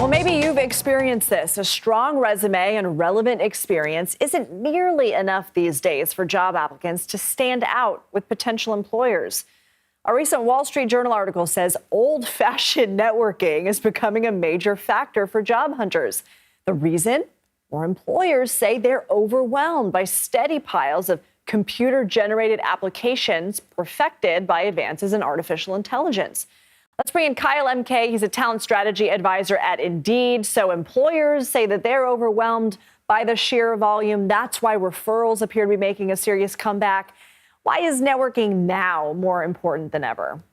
Well, maybe you've experienced this. A strong resume and relevant experience isn't nearly enough these days for job applicants to stand out with potential employers. A recent Wall Street Journal article says old-fashioned networking is becoming a major factor for job hunters. The reason? More employers say they're overwhelmed by steady piles of computer-generated applications perfected by advances in artificial intelligence. Let's bring in Kyle MK. He's a talent strategy advisor at Indeed. So employers say that they're overwhelmed by the sheer volume. That's why referrals appear to be making a serious comeback. Why is networking now more important than ever?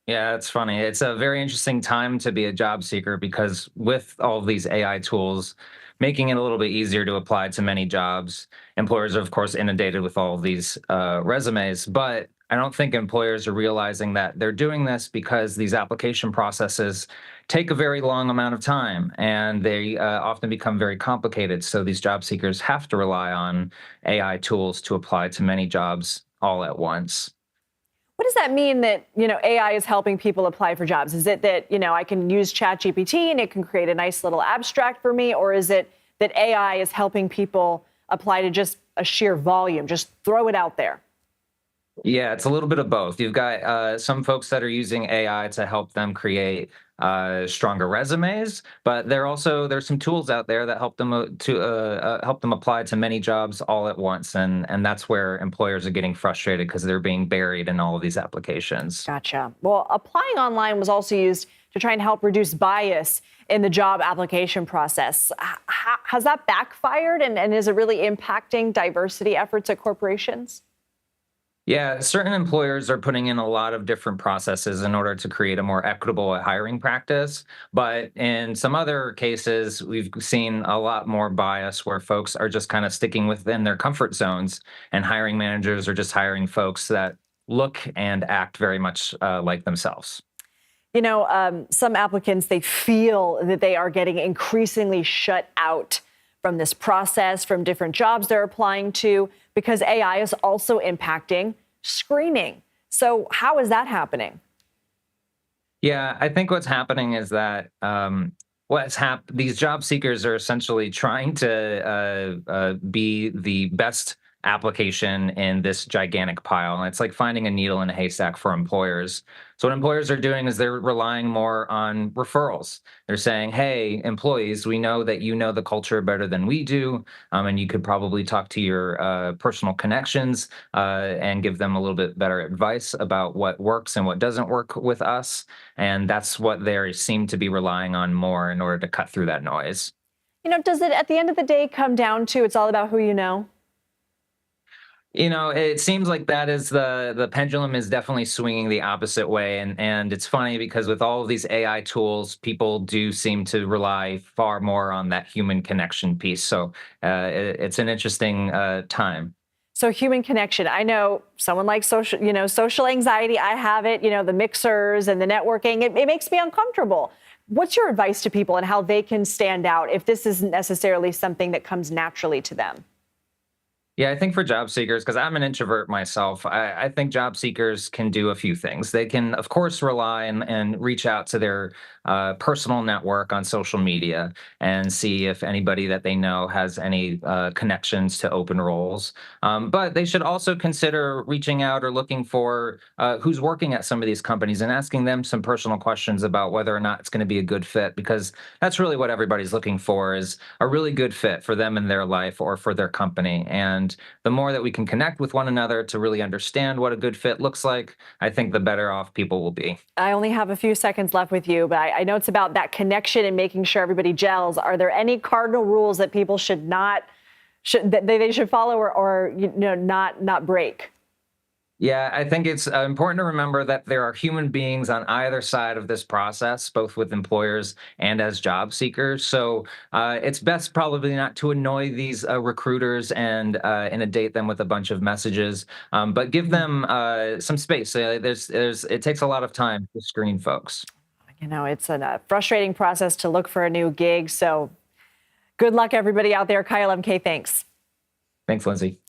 Yeah, it's funny. It's a very interesting time to be a job seeker because with all of these AI tools making it a little bit easier to apply to many jobs, employers are, of course, inundated with all of these resumes. But I don't think employers are realizing that they're doing this because these application processes take a very long amount of time and they often become very complicated. So these job seekers have to rely on AI tools to apply to many jobs all at once. What does that mean that, AI is helping people apply for jobs? Is it that, I can use ChatGPT and it can create a nice little abstract for me? Or is it that AI is helping people apply to just a sheer volume, just throw it out there? Yeah, it's a little bit of both. You've got some folks that are using AI to help them create stronger resumes, but there's some tools out there that help them help them apply to many jobs all at once, and that's where employers are getting frustrated because they're being buried in all of these applications. Gotcha. Well, applying online was also used to try and help reduce bias in the job application process. Has that backfired, and is it really impacting diversity efforts at corporations? Yeah, certain employers are putting in a lot of different processes in order to create a more equitable hiring practice. But in some other cases, we've seen a lot more bias where folks are just kind of sticking within their comfort zones, and hiring managers are just hiring folks that look and act very much like themselves. Some applicants, they feel that they are getting increasingly shut out from this process, from different jobs they're applying to, because AI is also impacting screening. So how is that happening? Yeah, I think what's happening is that these job seekers are essentially trying to be the best application in this gigantic pile. And it's like finding a needle in a haystack for employers. So what employers are doing is they're relying more on referrals. They're saying, hey, employees, we know that you know the culture better than we do. And you could probably talk to your personal connections and give them a little bit better advice about what works and what doesn't work with us. And that's what they seem to be relying on more in order to cut through that noise. Does it at the end of the day come down to it's all about who you know? It seems like that is the pendulum is definitely swinging the opposite way, and it's funny because with all of these AI tools, people do seem to rely far more on that human connection piece. So it's an interesting time. So human connection. I know someone like social anxiety. I have it, the mixers and the networking. It makes me uncomfortable. What's your advice to people on how they can stand out if this isn't necessarily something that comes naturally to them? Yeah, I think for job seekers, because I'm an introvert myself, I think job seekers can do a few things. They can, of course, rely and reach out to their personal network on social media and see if anybody that they know has any connections to open roles. But they should also consider reaching out or looking for who's working at some of these companies and asking them some personal questions about whether or not it's going to be a good fit, because that's really what everybody's looking for, is a really good fit for them in their life or for their company. And the more that we can connect with one another to really understand what a good fit looks like, I think the better off people will be. I only have a few seconds left with you, but I know it's about that connection and making sure everybody gels. Are there any cardinal rules that people that they should follow or not break? Yeah, I think it's important to remember that there are human beings on either side of this process, both with employers and as job seekers. So it's best probably not to annoy these recruiters and inundate them with a bunch of messages, but give them some space. It takes a lot of time to screen folks. It's a frustrating process to look for a new gig. So good luck, everybody out there. Kyle MK, thanks. Thanks, Lindsay.